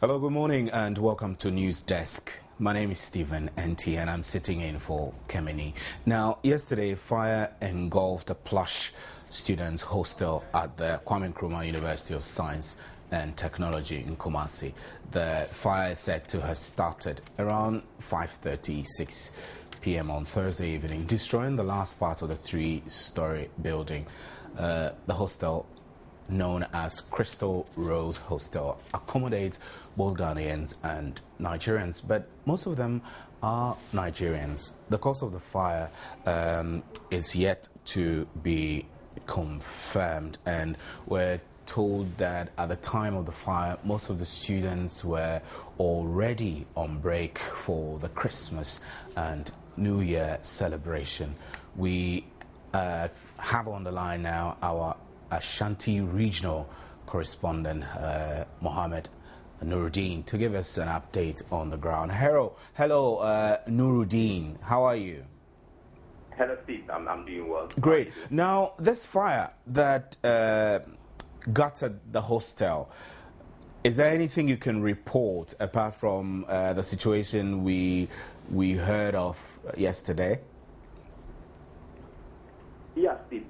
Hello, good morning and welcome to News Desk. My name is Stephen NT and I'm sitting in for Kemini. Now, yesterday, fire engulfed a plush students' hostel at the Kwame Nkrumah University of Science and Technology in Kumasi. The fire is said to have started around 5:36 p.m. on Thursday evening, destroying the last part of the three-story building. The hostel, known as Crystal Rose Hostel, accommodates both Ghanaians and Nigerians, but most of them are Nigerians. The cause of the fire is yet to be confirmed, and we're told that at the time of the fire, most of the students were already on break for the Christmas and New Year celebration. We have on the line now our Ashanti regional correspondent, Mohammed Nuruddin, to give us an update on the ground. Hello, Nuruddin, how are you? Hello, Steve. I'm doing well. Great. Now, this fire that gutted the hostel, is there anything you can report apart from the situation we heard of yesterday? Yeah, Steve.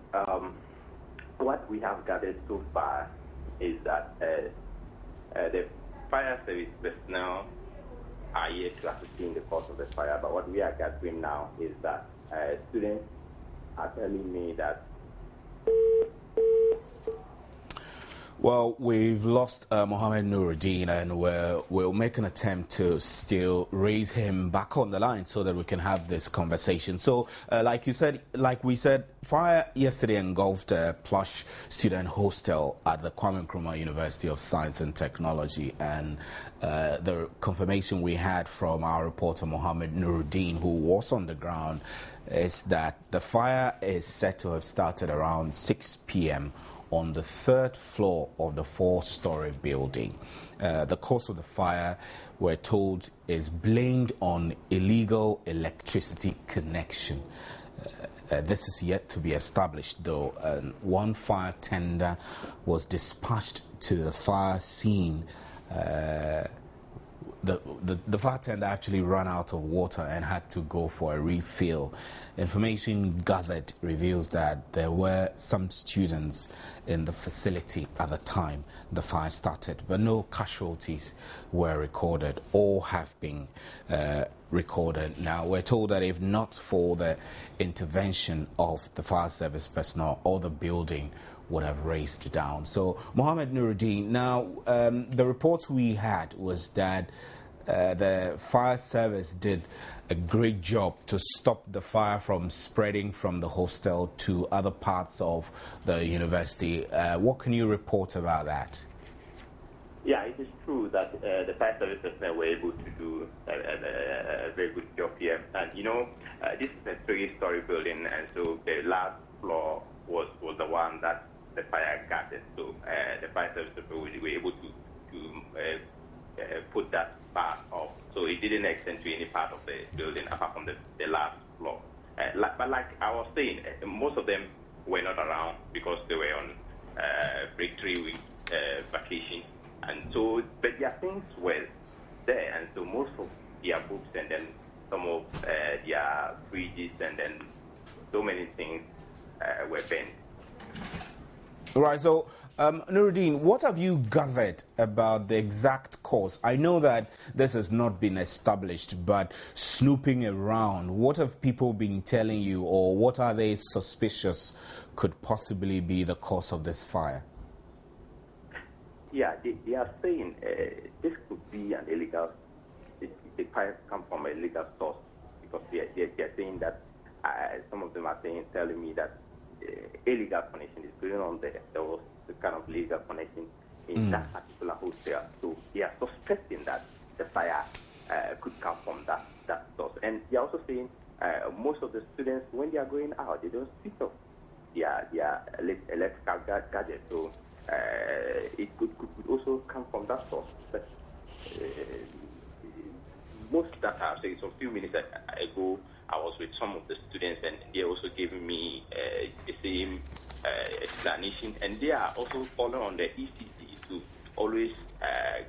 What we have gathered so far is that the fire service personnel are yet to ascertain the cause of the fire, but what we are gathering now is that students are telling me that. Well, we've lost Mohammed Nuruddin, and we'll make an attempt to still raise him back on the line so that we can have this conversation. So, like we said, fire yesterday engulfed a plush student hostel at the Kwame Nkrumah University of Science and Technology, and the confirmation we had from our reporter Mohammed Nuruddin, who was on the ground, is that the fire is said to have started around 6 p.m. on the third floor of the four-story building. The cause of the fire, we're told, is blamed on illegal electricity connection. This is yet to be established, though. One fire tender was dispatched to the fire scene. The fire tender actually ran out of water and had to go for a refill. Information gathered reveals that there were some students in the facility at the time the fire started, but no casualties were recorded or have been recorded. Now, we're told that if not for the intervention of the fire service personnel, all the building would have raised down. So, Mohammed Nuruddin, now, the reports we had was that the fire service did a great job to stop the fire from spreading from the hostel to other parts of the university. What can you report about that? Yeah, it is true that the fire service personnel were able to do a very good job here. And, this is a three-story building, and so the last floor was the one that the fire gathered. So the fire service people were able to put that part off. So it didn't extend to any part of the building apart from the last floor. But like I was saying, most of them were not around because they were on break 3 week vacation. And so, but their things were there. And so most of their books and then some of their fridges and then so many things were bent. Right, so Nuruddin, what have you gathered about the exact cause? I know that this has not been established, but snooping around, what have people been telling you, or what are they suspicious could possibly be the cause of this fire? Yeah, they are saying this could be an illegal, the fire come from an illegal source, because they're saying that, some of them are telling me that illegal connection is going on there. There was the kind of legal connection in that particular hostel. So they are suspecting that the fire could come from that source. And they are also saying most of the students, when they are going out, they don't switch off their electrical gadgets. So it could also come from that source. But most that I say, so a few minutes ago, I was with some of the students, and they also giving me the same explanation, and they are also following on the ECC to always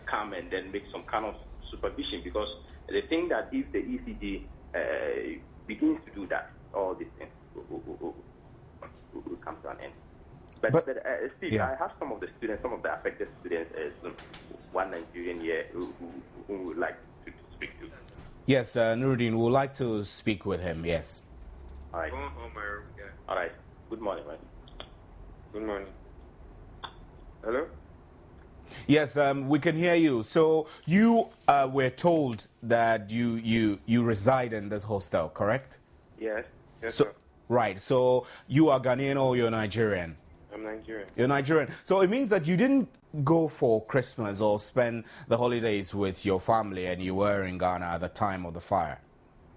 come and then make some kind of supervision, because they think that if the ECG begins to do that, all these things will come to an end. But Steve, I have some of the affected students, one Nigerian here who would like to speak to. Yes, Nuruddin would like to speak with him, yes. All right. All right. Good morning, man. Good morning. Hello? Yes, we can hear you. So you were told that you reside in this hostel, correct? Yes. Yes, So, sir. right. So you are Ghanaian or you're Nigerian? I'm Nigerian. You're Nigerian. So it means that you didn't go for Christmas or spend the holidays with your family, and you were in Ghana at the time of the fire.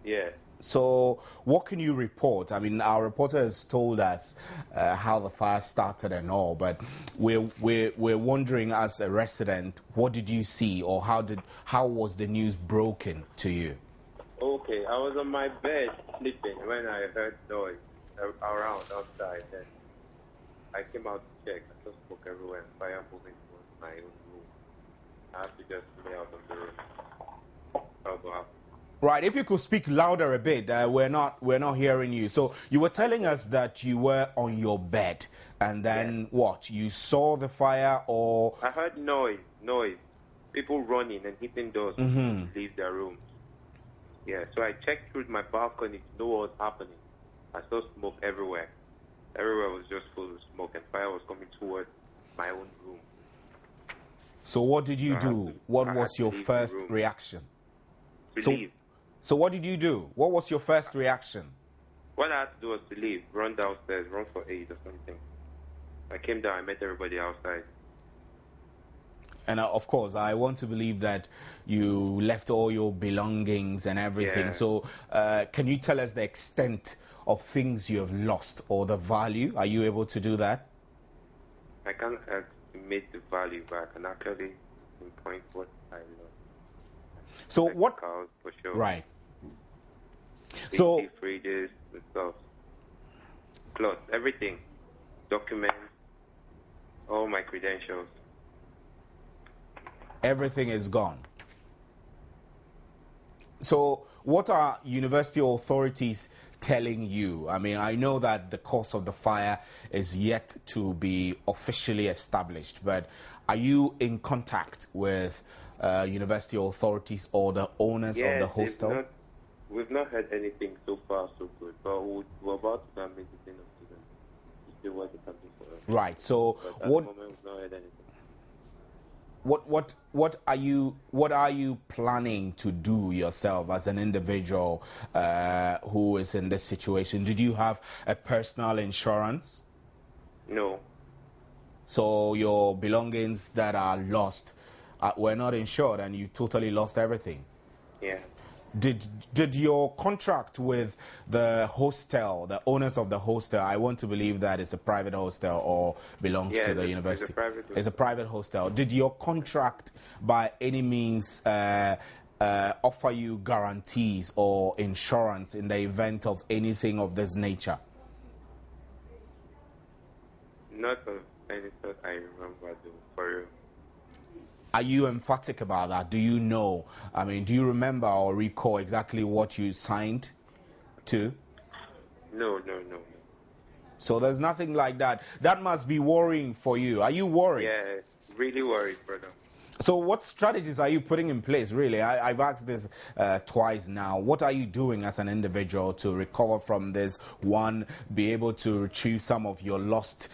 Yeah. So what can you report? I mean, our reporter has told us how the fire started and all, but we're wondering, as a resident, what did you see, or how was the news broken to you? Okay, I was on my bed sleeping when I heard noise around outside. And I came out to check. I saw smoke everywhere and fire moving towards my own room. I had to just stay out of the room. That was Right. If you could speak louder a bit, we're not hearing you. So you were telling us that you were on your bed, and then what? You saw the fire, or I heard noise, people running and hitting doors to leave their rooms. Yeah, so I checked through my balcony to know what was happening. I saw smoke everywhere. Everywhere was just full of smoke, and fire was coming towards my own room. So what did you do? What was your first reaction? To leave. So what did you do? What was your first reaction? What I had to do was to leave, run downstairs, run for aid or something. I came down, I met everybody outside. And of course, I want to believe that you left all your belongings and everything. Yeah. So can you tell us the extent of things you have lost, or the value? Are you able to do that? I can't estimate the value, but I can actually pinpoint what I lost. So like what? Cars, for sure. Right. So fridges, and stuff, clothes, everything, documents, all my credentials. everything is gone. So what are university authorities telling you? I mean, I know that the cause of the fire is yet to be officially established, but are you in contact with university authorities or the owners of the hostel? We've not heard anything so far so good, but we're about to start visiting of students to see what is happening for us. Right. So but at the moment we've not heard anything. What are you planning to do yourself as an individual who is in this situation? Did you have a personal insurance? No. So your belongings that are lost were not insured, and you totally lost everything? Yeah. Did your contract with the hostel, the owners of the hostel, I want to believe that it's a private hostel or belongs to the university? It's a private hostel. Did your contract by any means offer you guarantees or insurance in the event of anything of this nature? Not of any sort I remember, though, for real. Are you emphatic about that? Do you know? I mean, do you remember or recall exactly what you signed to? No. So there's nothing like that. That must be worrying for you. Are you worried? Yeah, really worried, brother. So what strategies are you putting in place, really? I've asked this twice now. What are you doing as an individual to recover from this? One, be able to retrieve some of your lost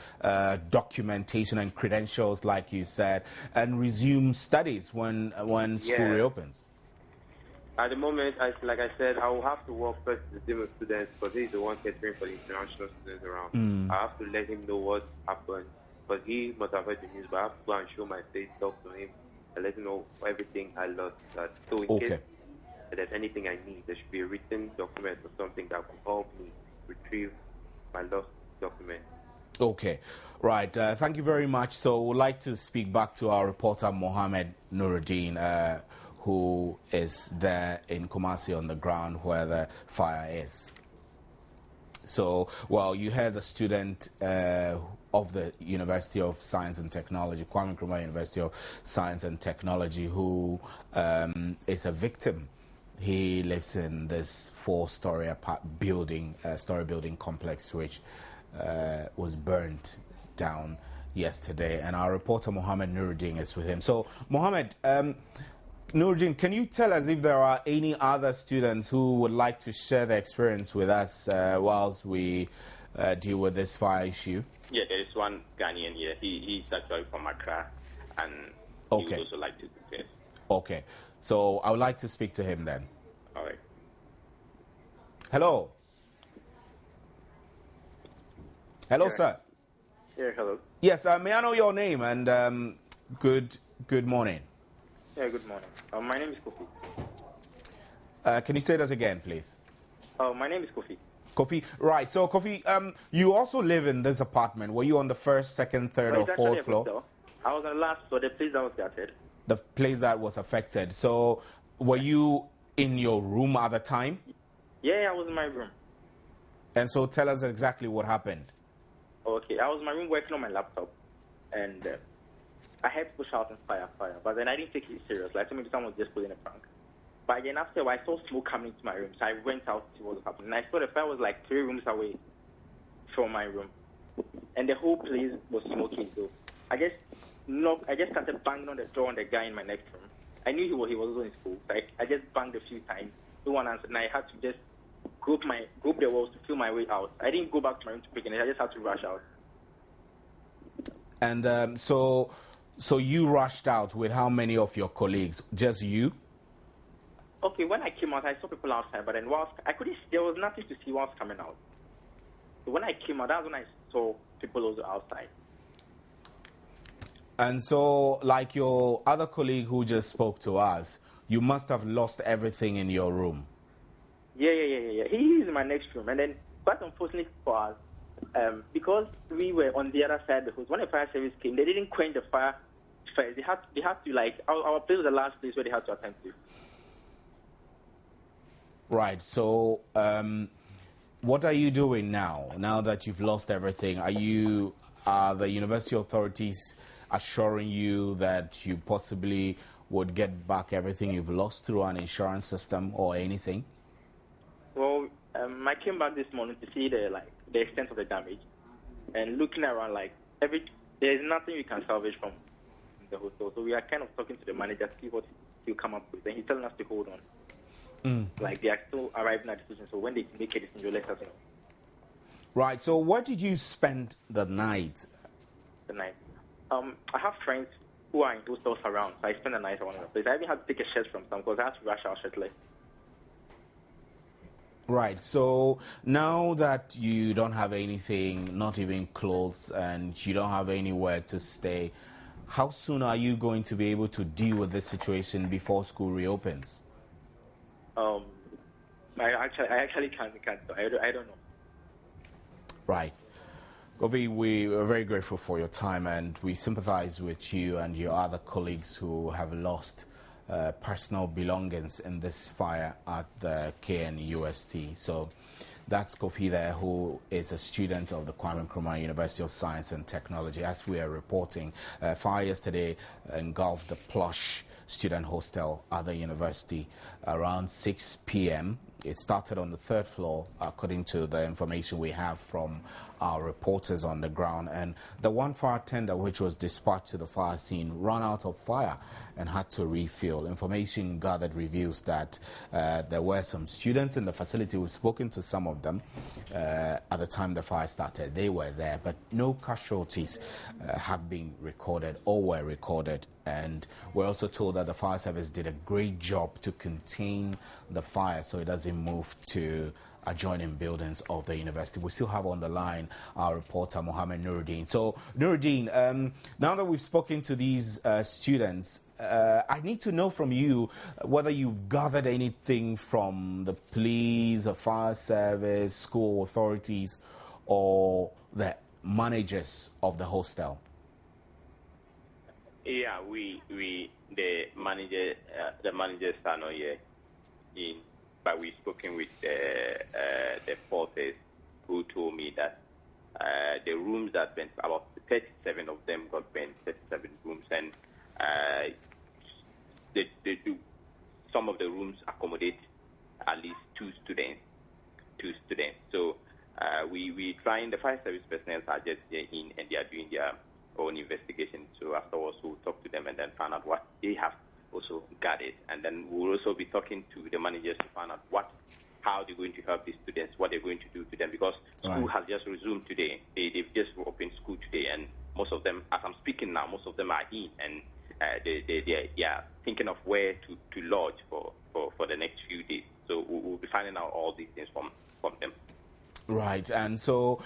documentation and credentials, like you said, and resume studies when school reopens? At the moment, like I said, I will have to work first with the team of students, because he's the one catering for the international students around. I have to let him know what happened, because he must have heard the news, but I have to go and show my face, talk to him, and let him know everything I lost. So in case there's anything I need, there should be a written document or something that could help me retrieve my lost document. Okay, right. Thank you very much. So we'd like to speak back to our reporter, Mohammed Nuruddin, who is there in Kumasi on the ground where the fire is. So, well, you had a student of the University of Science and Technology, Kwame Nkrumah University of Science and Technology, who is a victim. He lives in this four-story building complex, which was burnt down yesterday. And our reporter, Mohammed Nuruddin, is with him. So, Mohammed, Nuruddin, can you tell us if there are any other students who would like to share their experience with us whilst we deal with this fire issue? Yeah, there is one Ghanaian here. He's actually from Accra, and he would also like to do this. Okay, so I would like to speak to him then. All right. Hello. Hello, sir. Yeah, hello. Yes, may I know your name and good morning. Yeah, good morning. My name is Kofi. Can you say that again, please? My name is Kofi. Kofi, right. So, Kofi, you also live in this apartment. Were you on the first, second, third, or fourth floor? Hostel. I was on the last floor, the place that was gutted. The place that was affected. So, were you in your room at the time? Yeah, I was in my room. And so, tell us exactly what happened. Okay, I was in my room working on my laptop, and I had to push out and fire. But then I didn't take it seriously. I thought someone was just pulling a prank. But then after I saw smoke coming into my room, so I went out to see what was happening. And I saw the fire was like 3 rooms away from my room, and the whole place was smoking. So I just started banging on the door on the guy in my next room. I knew he was also in school. So I just banged a few times. No one answered, and I had to just grope the walls to feel my way out. I didn't go back to my room to pick it. I just had to rush out. And so you rushed out with how many of your colleagues? Just you? Okay, when I came out, I saw people outside, but then there was nothing to see whilst coming out. So when I came out, that's when I saw people also outside. And so, like your other colleague who just spoke to us, you must have lost everything in your room. Yeah. He is in my next room. And then, quite unfortunately for us, because we were on the other side, because when the fire service came, they didn't quench the fire first. They had to like, our place was the last place where they had to attend to. Right. So, what are you doing now that you've lost everything? Are the university authorities assuring you that you possibly would get back everything you've lost through an insurance system or anything? Well, I came back this morning to see the extent of the damage, and looking around, there's nothing we can salvage from the hotel. So we are kind of talking to the manager to see what he'll come up with, and he's telling us to hold on. They are still arriving at a decision, so when they make a decision, you'll let us know. Right, so where did you spend the night? I have friends who are in hostels around, so I spent the night at one of the places. I even had to take a shirt from some because I had to rush out shirtless. Right, so now that you don't have anything, not even clothes, and you don't have anywhere to stay, how soon are you going to be able to deal with this situation before school reopens? I actually can't. I don't know. Right. Govi, we are very grateful for your time, and we sympathize with you and your other colleagues who have lost personal belongings in this fire at the KNUST. So that's Kofi there, who is a student of the Kwame Nkrumah University of Science and Technology. As we are reporting, fire yesterday engulfed the plush student hostel at the university around 6 p.m. It started on the 3rd floor, according to the information we have from our reporters on the ground. And the one fire tender which was dispatched to the fire scene ran out of fire and had to refuel. Information gathered reveals that there were some students in the facility. We've spoken to some of them at the time the fire started. They were there, but no casualties have been recorded or were recorded. And we're also told that the fire service did a great job to contain the fire so it doesn't move to adjoining buildings of the university. We still have on the line our reporter, Mohammed Nuruddin. So, Nuruddin, now that we've spoken to these students, I need to know from you whether you've gathered anything from the police, the fire service, school authorities, or the managers of the hostel. Yeah, the managers are not yet in, but we've spoken with the porters who told me that the rooms that went, about 37 of them got burnt, 37 rooms, and some of the rooms accommodate at least two students. So we trying, the fire service personnel are just in and they are doing their own investigation. So afterwards we'll talk to them and then find out what they have also gathered. And then we'll also be talking to the managers to find out how they're going to help the students, what they're going to do to them, because school has just resumed today. They've just opened school today, and most of them, as I'm speaking now, most of them are in, and they are thinking of where to lodge for the next few days. So we'll be finding out all these things from them. Right, and so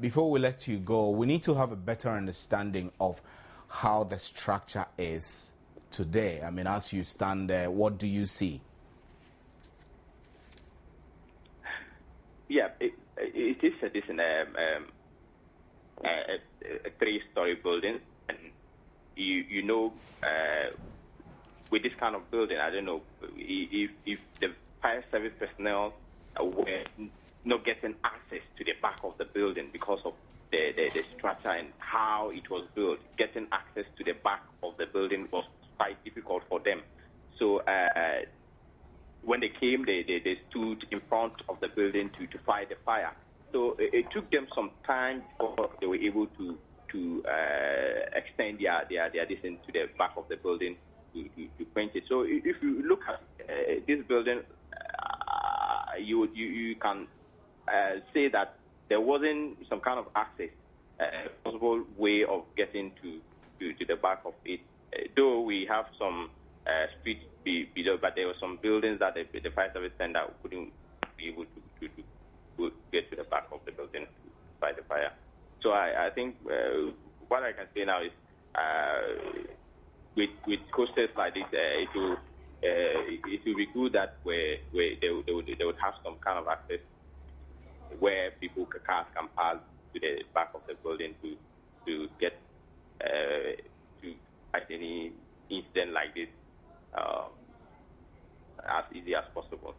before we let you go, we need to have a better understanding of how the structure is today. I mean, as you stand there, what do you see? Yeah, it is a three-story building, and you know, with this kind of building, I don't know if the fire service personnel were not getting access to the back of the building because of the structure and how it was built. Getting access to the back of the building was quite difficult for them. So when they came, they stood in front of the building to fight the fire. So it took them some time before they were able to extend their distance to the back of the building to quench it. So if you look at this building, you can say that there wasn't some kind of access, possible way of getting to the back of it. Though we have some streets below, but there were some buildings that the fire service center couldn't be able to get to the back of the building to fight the fire. So I think what I can say now is with coasters like this, it will be good that where they would have some kind of access where cars can pass to the back of the building to get to fight any incident like this as easy as possible.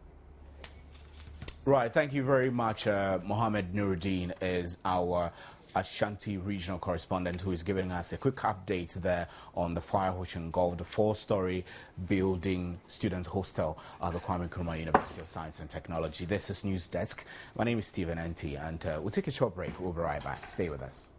Right, thank you very much. Mohammed Nuruddin is our Ashanti regional correspondent who is giving us a quick update there on the fire which engulfed the 4-story building students hostel at the Kwame Nkrumah University of Science and Technology. This is News Desk. My name is Stephen Enti, and we'll take a short break. We'll be right back. Stay with us.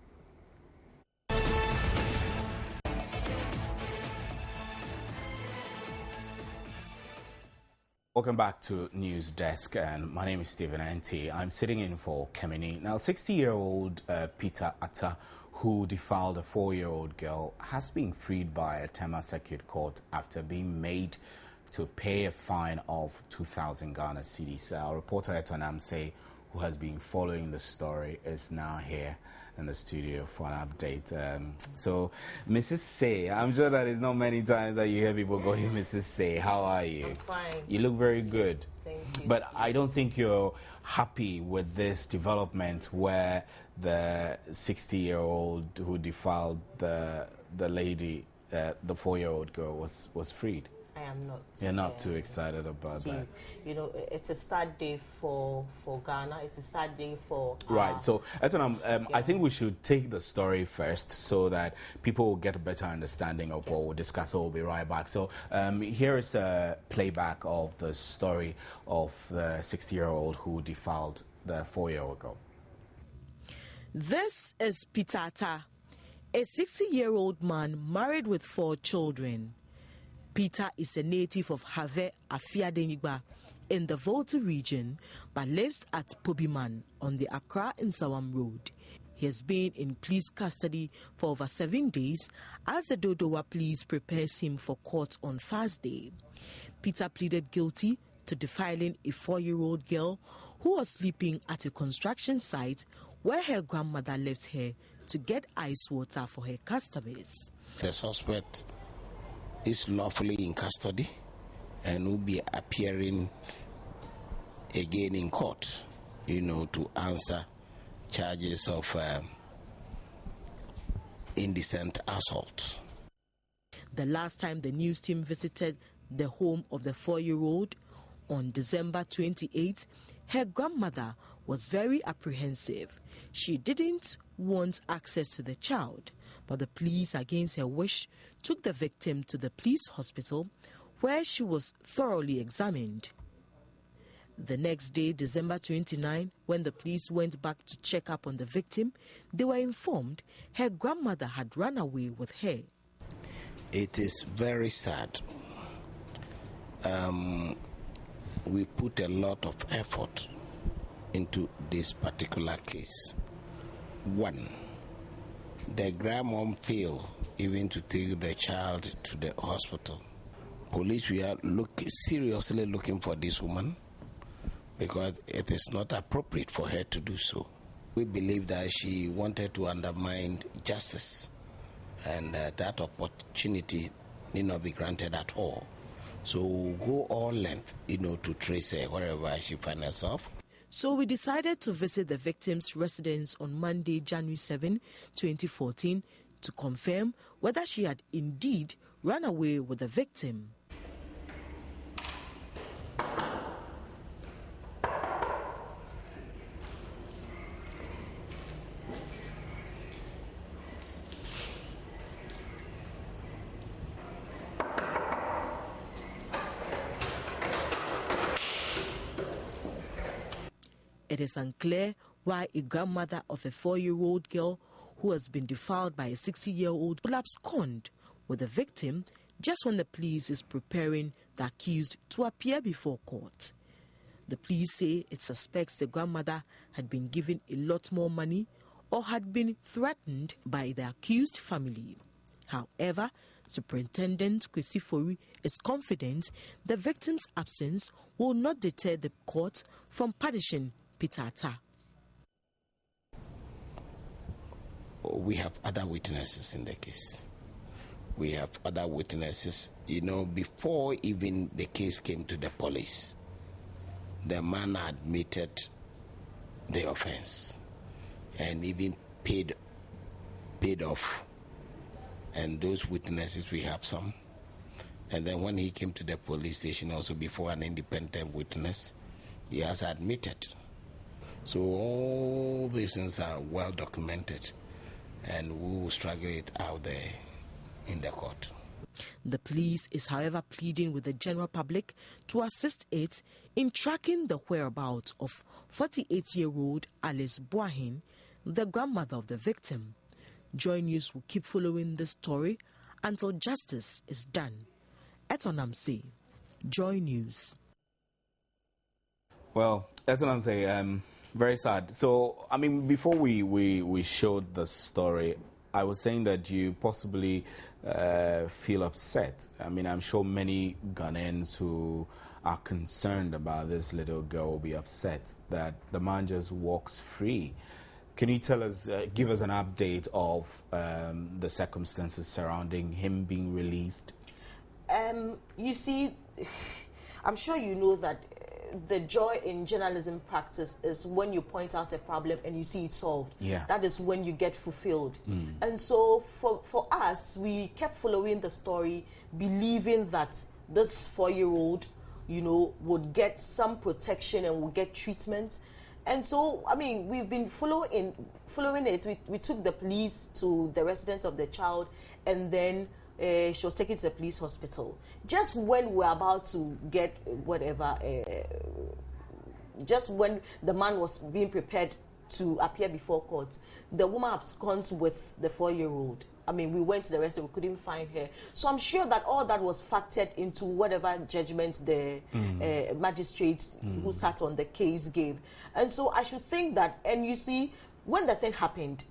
Welcome back to News Desk, and my name is Stephen Enti. I'm sitting in for Kemini. Now, 60-year-old Peter Atta, who defiled a 4-year-old girl, has been freed by a Tema Circuit Court after being made to pay a fine of 2,000 Ghana cedis. Our reporter Atani, who has been following the story, is now here in the studio for an update. So, Mrs. Say, I'm sure that it's not many times that you hear people going, Mrs. Say, how are you? I'm fine. You look very good. Thank you. But I don't think you're happy with this development where the 60-year-old who defiled the lady, the 4-year-old girl, was freed. I am not. You're not too excited about that. You know, it's a sad day for Ghana. It's a sad day for... Right. So, I think we should take the story first so that people will get a better understanding of what we'll discuss. So we'll be right back. So here is a playback of the story of the 60-year-old who defiled the 4-year-old girl. This is Peter Atta, a 60-year-old man married with 4 children. Peter is a native of Have Afiadenigba in the Volta region, but lives at Pobiman on the Accra-Nsawam Road. He has been in police custody for over 7 days as the Dodowa police prepares him for court on Thursday. Peter pleaded guilty to defiling a 4-year-old girl who was sleeping at a construction site where her grandmother left her to get ice water for her customers. The suspect is lawfully in custody and will be appearing again in court, to answer charges of indecent assault. The last time the news team visited the home of the 4-year-old on December 28, her grandmother was very apprehensive. She didn't want access to the child, but the police, against her wish, took the victim to the police hospital where she was thoroughly examined. The next day, December 29, when the police went back to check up on the victim, they were informed her grandmother had run away with her. It is very sad. We put a lot of effort into this particular case. One, the grandmom failed even to take the child to the hospital. Police, we are seriously looking for this woman, because it is not appropriate for her to do so. We believe that she wanted to undermine justice, and that opportunity need not be granted at all. So we'll go all length, to trace her wherever she finds herself. So we decided to visit the victim's residence on Monday, January 7, 2014, to confirm whether she had indeed run away with the victim. It is unclear why a grandmother of a 4-year-old girl who has been defiled by a 60-year-old will abscond with the victim just when the police is preparing the accused to appear before court. The police say it suspects the grandmother had been given a lot more money or had been threatened by the accused family. However, Superintendent Kwesifori is confident the victim's absence will not deter the court from punishing Peter Atani. We have other witnesses in the case. We have other witnesses. Before even the case came to the police, the man admitted the offense and even paid off. And those witnesses, we have some. And then when he came to the police station, also before an independent witness, he has admitted. So all these things are well documented, and we will struggle it out there in the court. The police is, however, pleading with the general public to assist it in tracking the whereabouts of 48-year-old Alice Boahin, the grandmother of the victim. Joynews will keep following this story until justice is done. Atani, Joynews. Well, that's what I'm saying. Very sad. So, before we showed the story, I was saying that you possibly feel upset. I'm sure many Ghanaians who are concerned about this little girl will be upset that the man just walks free. Can you tell us, give us an update of the circumstances surrounding him being released? You see, I'm sure you know that the joy in journalism practice is when you point out a problem and you see it solved. Yeah. That is when you get fulfilled. And so for us, we kept following the story, believing that this 4-year-old, would get some protection and would get treatment. And so, we've been following it. We took the police to the residence of the child, and then she was taken to the police hospital. Just when we're about to get just when the man was being prepared to appear before court, the woman absconds with the 4-year-old. We went to the restaurant, we couldn't find her. So I'm sure that all that was factored into whatever judgment the magistrates who sat on the case gave. And so I should think that, and you see, when the thing happened,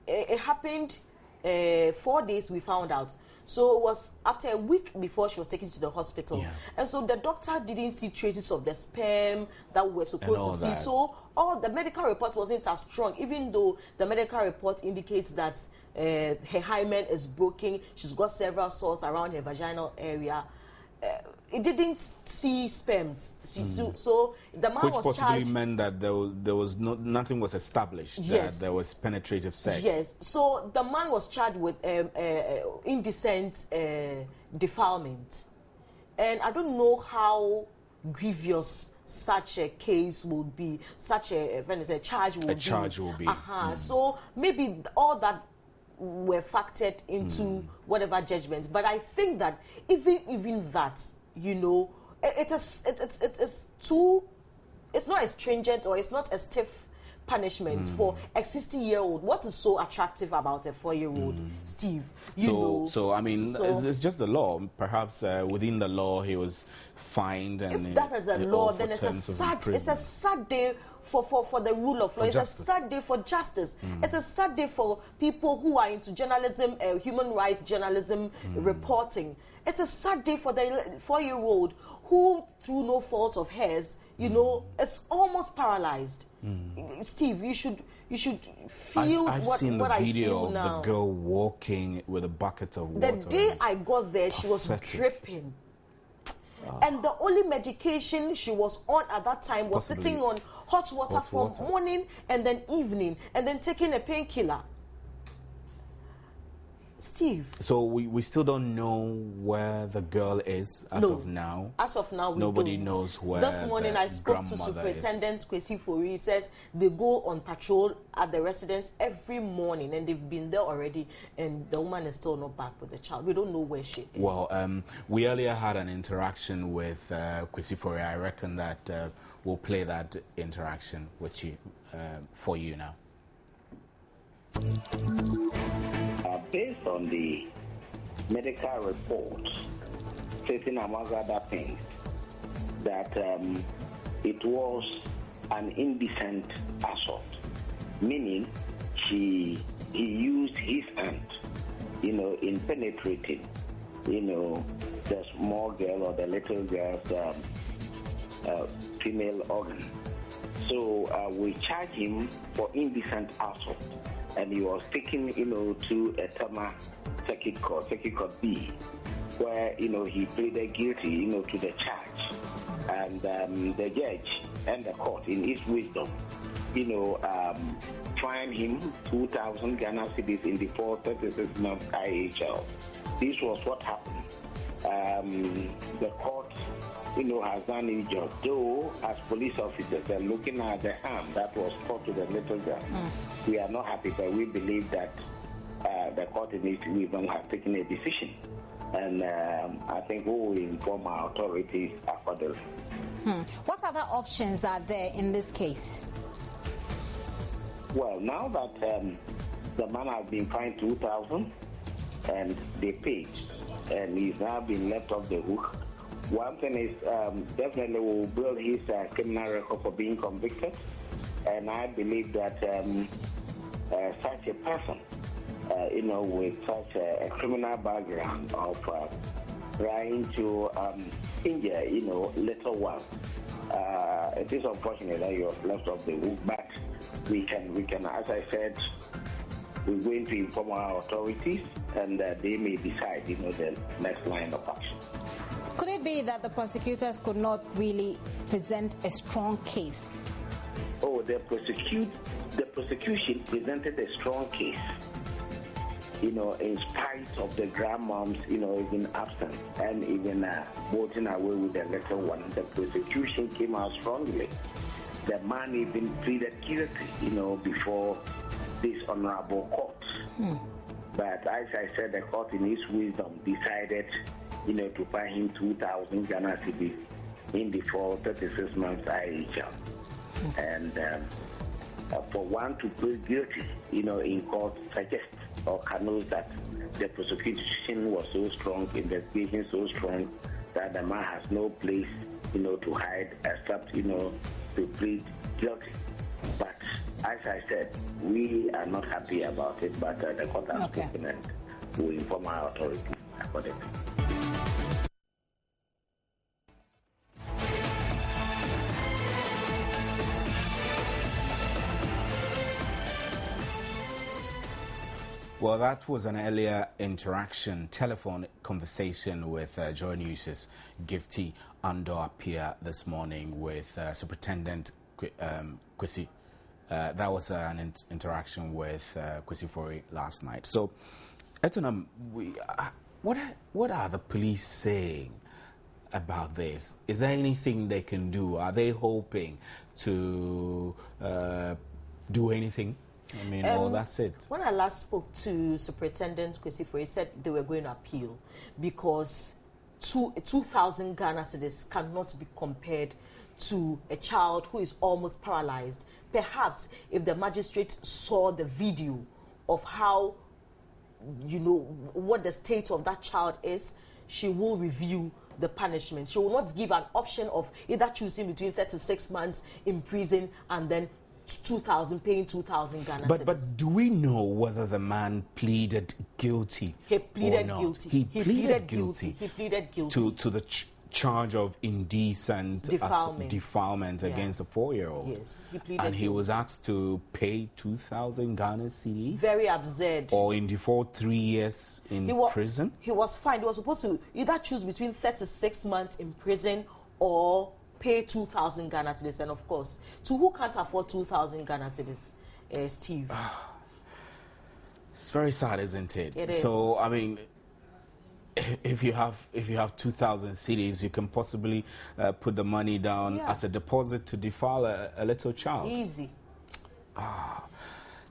it happened 4 days we found out. So it was after a week before she was taken to the hospital. Yeah. And so the doctor didn't see traces of the sperm that we were supposed to see. So all the medical report wasn't as strong, even though the medical report indicates that her hymen is broken. She's got several sores around her vaginal area. It didn't see sperms. So the man Which was possibly charged. meant that there was nothing was established. Yes. That there was penetrative sex. Yes. So the man was charged with indecent defilement, and I don't know how grievous such a case would be, such a charge will be. A charge will be. So maybe all that were factored into whatever judgments. But I think that even that, you know, it's not as stringent or it's not as stiff punishment for a 60-year-old. What is so attractive about a 4-year-old, Steve? So I mean, it's just the law. Perhaps within the law, he was fined, and if that is a law, then it's a sad day for the rule of law. It's a sad day for justice. It's a sad day for people who are into journalism, human rights journalism, reporting. It's a sad day for the 4-year-old who, through no fault of hers, you know, is almost paralyzed. Steve, you should feel I've what seen the I video feel of now. the girl walking with a bucket of water. The day I got there, she was dripping. And the only medication she was on at that time was sitting on hot water from morning and then evening, and then taking a painkiller. Steve. So we still don't know where the girl is as of now. As of now, nobody knows where. This morning I spoke to Superintendent Kwesi Fori. He says they go on patrol at the residence every morning, and they've been there already, and the woman is still not back with the child. We don't know where she is. Well, we earlier had an interaction with Kwesi Fori. I reckon that we'll play that interaction with you for you now. Based on the medical report, stating among other things that it was an indecent assault, meaning he used his hand, you know, in penetrating, you know, the small girl or the little girl's female organ. So we charge him for indecent assault. And he was taken, you know, to Atani Circuit Court B, where, you know, he pleaded guilty, you know, to the charge. And the judge and the court, in his wisdom, you know, fined him 2,000 Ghana cedis in the 36-month IHL. This was what happened. The court, you know, has done its job. Though, as police officers, they're looking at the harm that was caused to the little girl. We are not happy, but we believe that the court in its wisdom has taken a decision. And I think we will inform our authorities accordingly. What other options are there in this case? Well, now that the man has been fined 2,000 and they paid, and he's now been left off the hook, one thing is definitely we'll build his criminal record for being convicted, and I believe that such a person, you know, with such a criminal background of trying to injure, you know, little ones, it is unfortunate that you're left off the hook, but we can, as I said, we're going to inform our authorities, and they may decide, you know, the next line of action. Could it be that the prosecutors could not really present a strong case? Oh, the prosecution presented a strong case, you know, in spite of the grandmoms, you know, even absent and even voting away with the little one. The prosecution came out strongly. The man even pleaded guilty, you know, before this honorable court. But as I said, the court in its wisdom decided, you know, to fine him 2,000 Ghana cedis in the 36 months IHL. And for one to plead guilty, you know, in court suggests or connotes that the prosecution was so strong, investigation so strong, that the man has no place, you know, to hide except, you know, to plead guilty. But as I said, we are not happy about it, but the court has spoken and will inform our authorities accordingly. Well, that was an earlier telephone conversation with Joynews' Gifty Ando Apia this morning with Superintendent Kwesi. That was an interaction with Kwesi Fori last night. So, Etonam, what are the police saying about this? Is there anything they can do? Are they hoping to do anything? I mean, or that's it. When I last spoke to Superintendent Kwesi, he said they were going to appeal because 2,000 Ghana cedis cannot be compared to a child who is almost paralyzed. Perhaps if the magistrate saw the video of how, you know, what the state of that child is, she will review the punishment. She will not give an option of either choosing between 36 months in prison and then 2,000, paying 2,000 Ghana cedis. But do we know whether the man pleaded guilty? He pleaded or not? guilty. He pleaded guilty. He pleaded guilty to the charge of indecent defilement against a 4-year-old. Yes, he pleaded and he guilty. was asked to pay 2,000 Ghana cedis. Very absurd. Or in default 3 years in prison. He was fined. He was supposed to either choose between 36 months in prison or pay 2,000 Ghana cedis. And of course, to who can't afford 2,000 Ghana cedis, Steve? It's very sad, isn't it? It is. So, I mean, if you have 2,000 cedis, you can possibly put the money down as a deposit to defile a little child. Easy.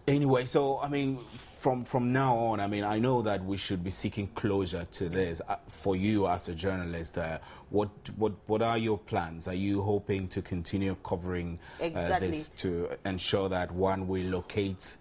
Anyway, so I mean, from now on, I mean, I know that we should be seeking closure to this. For you as a journalist, what are your plans? Are you hoping to continue covering this to ensure that we locate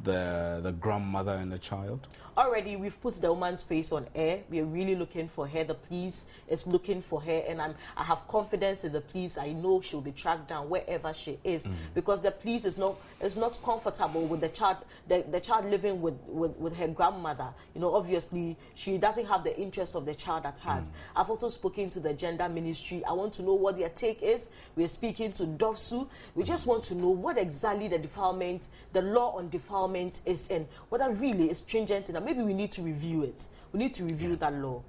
the grandmother and the child? Already, we've put the woman's face on air. We are really looking for her. The police is looking for her, and I have confidence in the police. I know she'll be tracked down wherever she is, because the police is not comfortable with the child, the child living with her grandmother. You know, obviously she doesn't have the interest of the child at heart. I've also spoken to the gender ministry. I want to know what their take is. We're speaking to DOFSU. We just want to know what exactly the law on defilement is, and whether really is stringent enough. Maybe we need to review it. We need to review that law.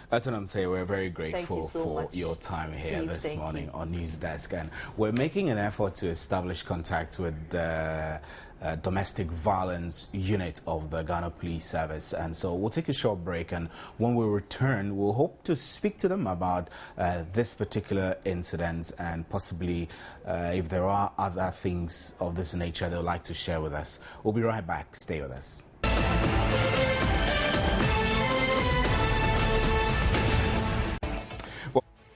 That's what I'm saying. We're very grateful for much, your time here Steve, this morning on News Desk, and we're making an effort to establish contact with the domestic violence unit of the Ghana Police Service, and so we'll take a short break, and when we return, we'll hope to speak to them about this particular incident, and possibly if there are other things of this nature they'd like to share with us. We'll be right back. Stay with us.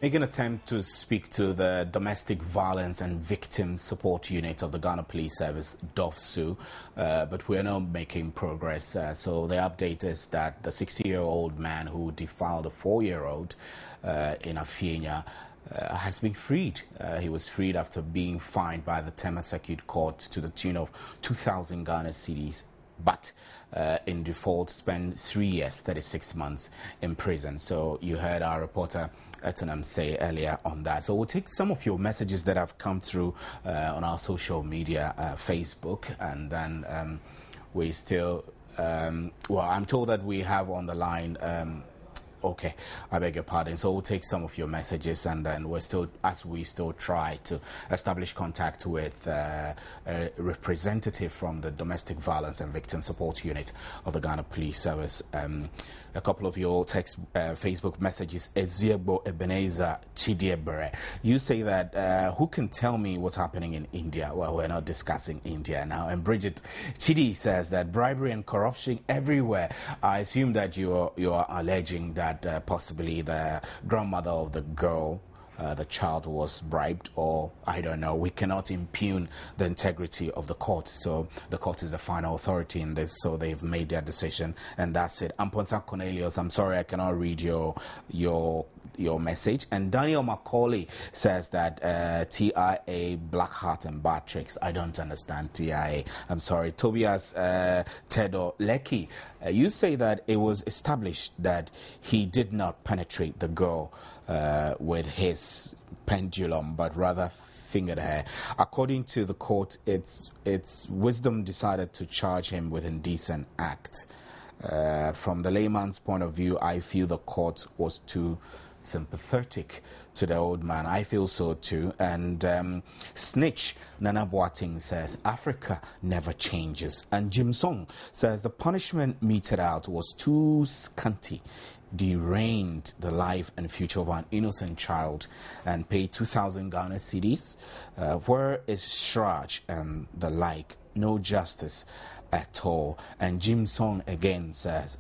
Make an attempt to speak to the Domestic Violence and Victim Support Unit of the Ghana Police Service, DOFSU, but we are not making progress. So the update is that the 60-year-old man who defiled a 4-year-old in Afienya has been freed. He was freed after being fined by the Tema Circuit Court to the tune of 2,000 Ghana cedis, but in default spent 3 years, 36 months in prison. So you heard our reporter Atani say earlier on that. So we'll take some of your messages that have come through on our social media, Facebook, and then we still, well, I'm told that we have on the line, okay, I beg your pardon. So we'll take some of your messages, and then we still try to establish contact with a representative from the Domestic Violence and Victim Support Unit of the Ghana Police Service. A couple of your text Facebook messages. Eziebo Ebenezer Chidiebere, you say that who can tell me what's happening in India? Well, we're not discussing India now. And Bridget Chidi says that bribery and corruption everywhere. I assume that you are alleging that possibly the grandmother of the girl, the child, was bribed, or I don't know. We cannot impugn the integrity of the court, so the court is the final authority in this, so they've made their decision, and that's it. Amponsa Cornelius, I'm sorry I cannot read your message. And Daniel Macaulay says that TIA, Black Heart and Bad Tricks. I don't understand TIA. I'm sorry. Tobias Tedo Lecky, you say that it was established that he did not penetrate the girl with his pendulum, but rather fingered her. According to the court, its wisdom decided to charge him with indecent act. From the layman's point of view, I feel the court was too sympathetic to the old man. I feel so too. And Snitch Nana Boating says Africa never changes. And Jim Song says the punishment meted out was too scanty. deranged the life and future of an innocent child and paid 2,000 Ghana cedis? Where is Shraj and the like? No justice at all. And Jim Song again says,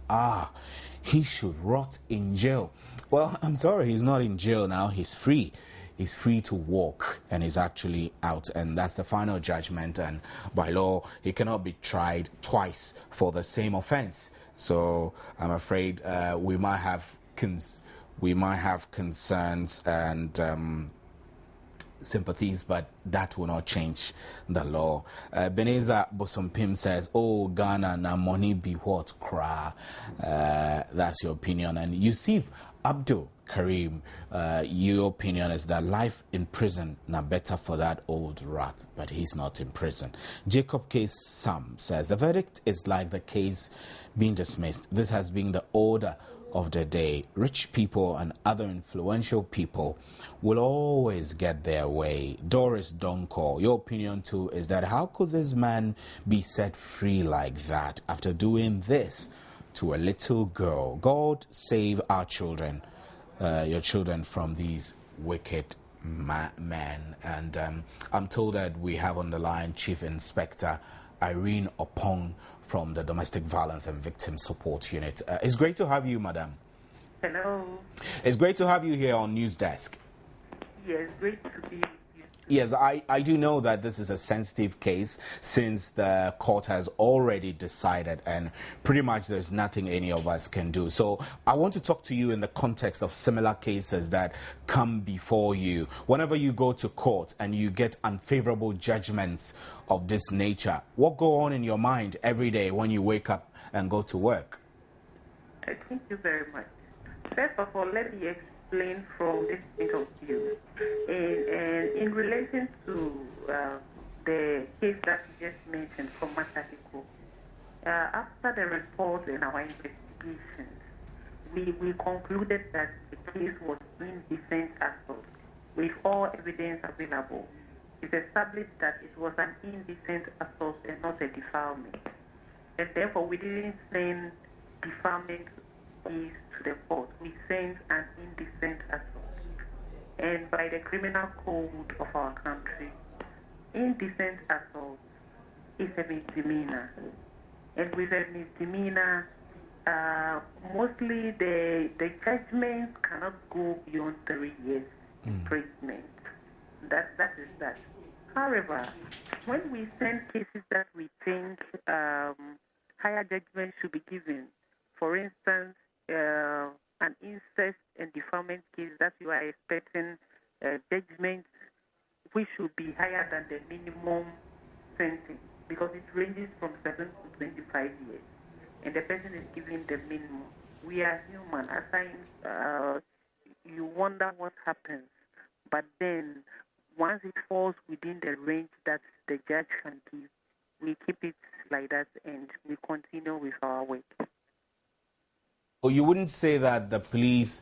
he should rot in jail. Well, I'm sorry, he's not in jail now. He's free. He's free to walk, and he's actually out, and that's the final judgment. And by law, he cannot be tried twice for the same offense. So I'm afraid we might have concerns and sympathies, but that will not change the law. Beneza Bosompim says, "Oh, Ghana na money be what cry." That's your opinion. And Yusuf Abdul Karim, your opinion is that life in prison na better for that old rat, but he's not in prison. Jacob K. Sam says the verdict is like the case being dismissed. This has been the order of the day. Rich people and other influential people will always get their way. Doris Donko, your opinion too is that how could this man be set free like that after doing this to a little girl? God save our children, your children, from these wicked men. And I'm told that we have on the line Chief Inspector Irene Opong from the Domestic Violence and Victim Support Unit. It's great to have you, madam. Hello. It's great to have you here on News Desk. Yes, great to be with you. Yes, I do know that this is a sensitive case since the court has already decided and pretty much there's nothing any of us can do. So I want to talk to you in the context of similar cases that come before you. Whenever you go to court and you get unfavorable judgments of this nature, what goes on in your mind every day when you wake up and go to work? Thank you very much. First of all, let me explain from this point of view. In relation to the case that you just mentioned from Masahiko, after the report in our investigations, we concluded that the case was indecent assault with all evidence available. It established that it was an indecent assault and not a defilement. And therefore, we didn't send defilement case to the court. We sent an indecent assault. And by the criminal code of our country, indecent assault is a misdemeanor. And with a misdemeanor, mostly the judgments cannot go beyond 3 years imprisonment. That is that. However, when we send cases that we think higher judgment should be given, for instance, an incest and defilement case that you are expecting judgment which should be higher than the minimum sentence because it ranges from 7 to 25 years, and the person is given the minimum. We are human. At times, you wonder what happens, but then once it falls within the range that the judge can give, we keep it like that and we continue with our work. Or you wouldn't say that the police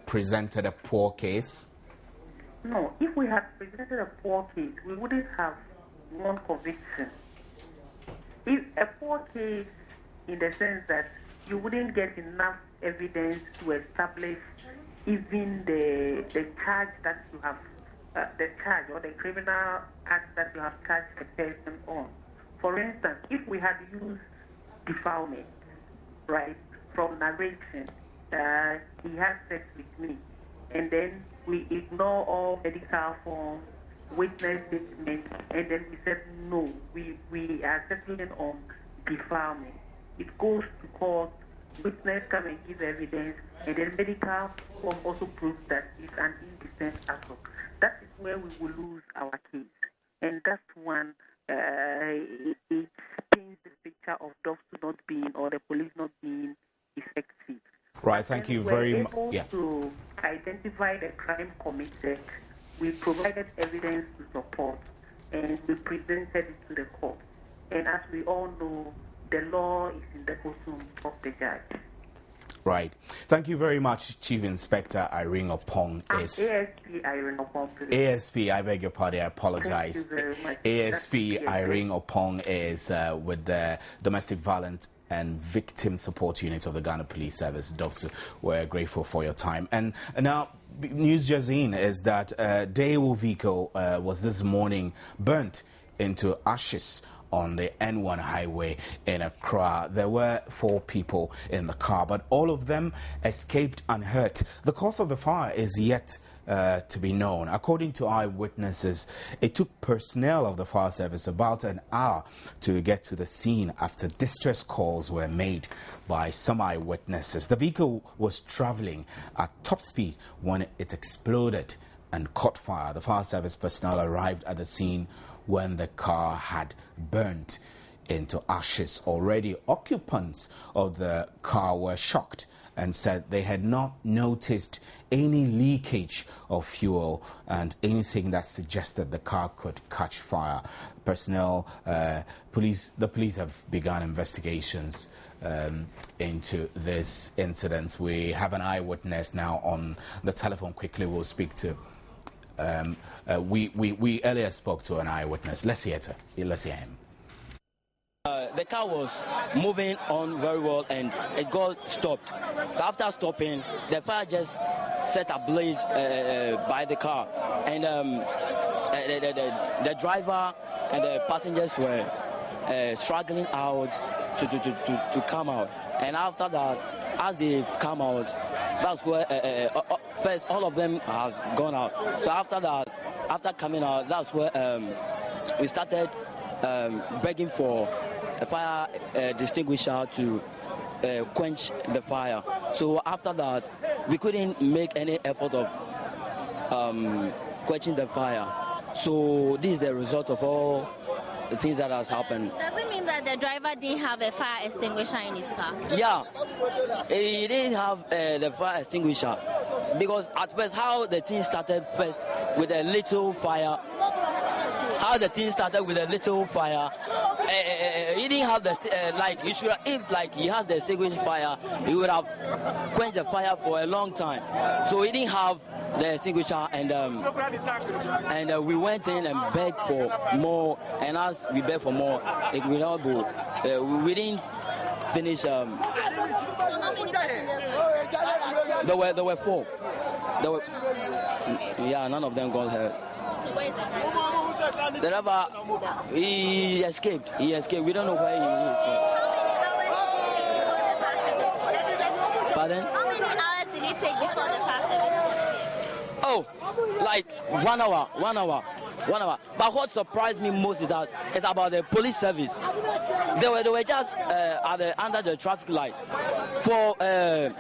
presented a poor case? No, if we had presented a poor case, we wouldn't have one conviction. If a poor case, in the sense that you wouldn't get enough evidence to establish even the charge that you have, the charge or the criminal act that you have charged the person on. For instance, if we had used defilement, right, from narration, he has sex with me, and then we ignore all medical forms, witness statements, and then we said no, we are settling on defilement. It goes to court, witness come and give evidence, and then medical form also proves that it's an indecent assault. That is where we will lose our case, and that's one. It paints the picture of dogs not being or the police not being effective. Right, thank you very much. Yeah. To identify the crime committed, we provided evidence to support, and we presented it to the court. And as we all know, the law is in the bosom of the judge. Right. Thank you very much, Chief Inspector Irene Opong. ASP Irene Opong. ASP, I beg your pardon, I apologize. Thank you very much. ASP Irene Opong is with the Domestic Violence and Victim Support Unit of the Ghana Police Service. DOVSU, we're grateful for your time. And now, news just in is that a Daewoo vehicle was this morning burnt into ashes on the N1 highway in Accra. There were 4 people in the car, but all of them escaped unhurt. The cause of the fire is yet to be known. According to eyewitnesses, it took personnel of the fire service about an hour to get to the scene after distress calls were made by some eyewitnesses. The vehicle was traveling at top speed when it exploded and caught fire. The fire service personnel arrived at the scene when the car had burnt into ashes. Already, occupants of the car were shocked and said they had not noticed any leakage of fuel and anything that suggested the car could catch fire. Personnel, the police have begun investigations into this incident. We have an eyewitness now on the telephone. Quickly, we'll speak to. We earlier spoke to an eyewitness. Let's hear him. The car was moving on very well and it got stopped. After stopping, the fire just set ablaze by the car, and the driver and the passengers were struggling out to come out. And after that, as they come out, that's where first all of them has gone out. So after that, after coming out, that's where we started begging for a fire extinguisher to quench the fire. So after that, we couldn't make any effort of quenching the fire. So this is the result of all the things that has happened. Does it mean that the driver didn't have a fire extinguisher in his car? Yeah, he didn't have the fire extinguisher, because at first how the thing started first with a little fire. How the thing started with a little fire. He didn't have the like he should. If like he has the extinguished fire, he would have quenched the fire for a long time. So he didn't have the extinguisher, and we went in and begged for more. And as we begged for more, it will not go. We didn't finish. So how many passengers? There were 4. Yeah, none of them got hurt. So where is the driver? The driver, he escaped. We don't know where he is. How many hours did it take before the fire service got here? Oh, like 1 hour. But what surprised me most is that it's about the police service. They were just under the traffic light for 10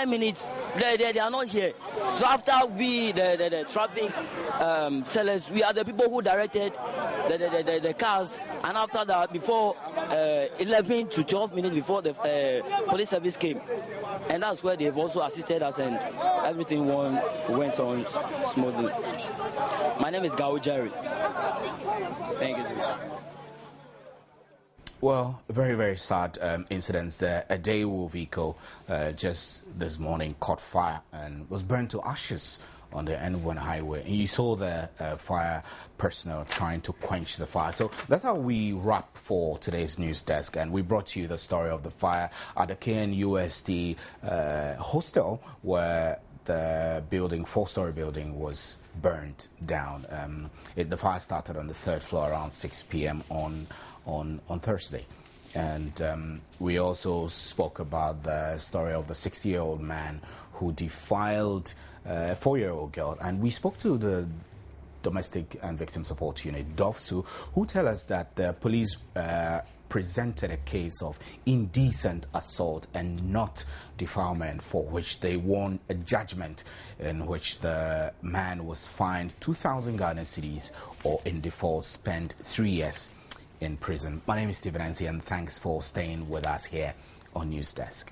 minutes. They are not here. So after we, the traffic sellers, we are the people who directed the cars. And after that, before 11 to 12 minutes before the police service came. And that's where they've also assisted us, and everything went on smoothly. What's your name? My name is Gao Jerry. Thank you. Well, very, very sad incidents there. A Daewoo vehicle just this morning caught fire and was burned to ashes on the N1 highway. And you saw the fire personnel trying to quench the fire. So that's how we wrap for today's news desk. And we brought you the story of the fire at the KNUST hostel, where the building, 4-story building, was burned down. The fire started on the 3rd floor around 6 p.m. on Thursday. And we also spoke about the story of the 60-year-old man who defiled a 4-year-old girl. And we spoke to the Domestic and Victim Support Unit, DOVSU, who tell us that the police presented a case of indecent assault and not defilement, for which they won a judgment in which the man was fined 2,000 Ghana cedis, or in default spent 3 years in prison. My name is Stephen Ansi, and thanks for staying with us here on News Desk.